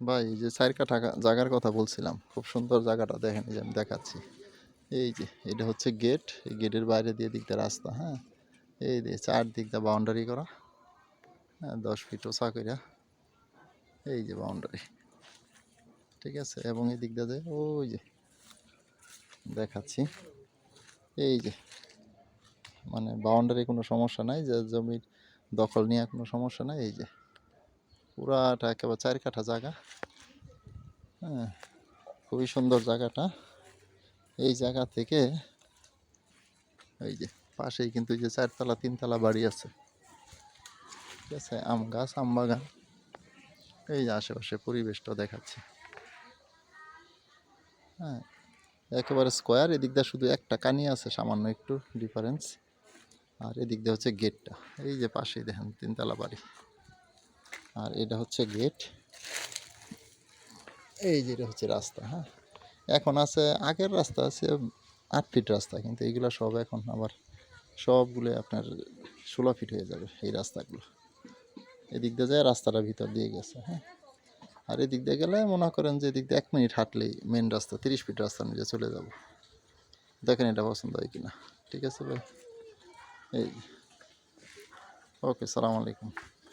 ভাই এই যে 4 কাঠা জায়গার কথা বলছিলাম, খুব সুন্দর জায়গাটা দেখেন, এই যে আমি দেখাচ্ছি। এই যে এটা হচ্ছে গেট, এই গেটের বাইরে দিয়ে দিকটা রাস্তা, হ্যাঁ। এই যে চারদিকটা বাউন্ডারি করা, হ্যাঁ, 10 ফিট ওসা কইরা এই যে বাউন্ডারি, ঠিক আছে। এবং এই দিকটা যে ওই যে দেখাচ্ছি, এই যে মানে বাউন্ডারি কোনো সমস্যা নাই, যে জমির দখল নিয়ে কোনো সমস্যা নাই। এই যে পুরাটা একেবারে 4 কাঠা জায়গা, হ্যাঁ, খুবই সুন্দর জায়গাটা। এই জায়গা থেকে এই যে পাশেই কিন্তু এই যে 4 তলা 3 তলা বাড়ি আছে, ঠিক আছে, আম গাছ, আম বাগান। এই যে আশেপাশে পরিবেশটা দেখাচ্ছে, হ্যাঁ, একেবারে স্কোয়ার। এদিক দিয়ে শুধু একটা কানি আছে, সামান্য একটু ডিফারেন্স। আর এদিক দিয়ে হচ্ছে গেটটা, এই যে পাশেই দেখেন 3 তলা বাড়ি। আর এটা হচ্ছে গেট, এই যে এটা হচ্ছে রাস্তা, হ্যাঁ। এখন আছে, আগের রাস্তা আছে 8 ফিট রাস্তা, কিন্তু এইগুলো সব এখন আবার সবগুলো আপনার 16 ফিট হয়ে যাবে এই রাস্তাগুলো। এদিক দিয়ে যায়, রাস্তাটা ভিতর দিয়ে গেছে, হ্যাঁ। আর এদিক দিয়ে গেলে মনে করেন যে এদিক দিয়ে 1 মিনিট হাঁটলেই মেন রাস্তা, 30 ফিট রাস্তা নিজে চলে যাব। দেখেন এটা পছন্দ হয় কিনা। ঠিক আছে ভাই, এই, ওকে, সালাম আলাইকুম।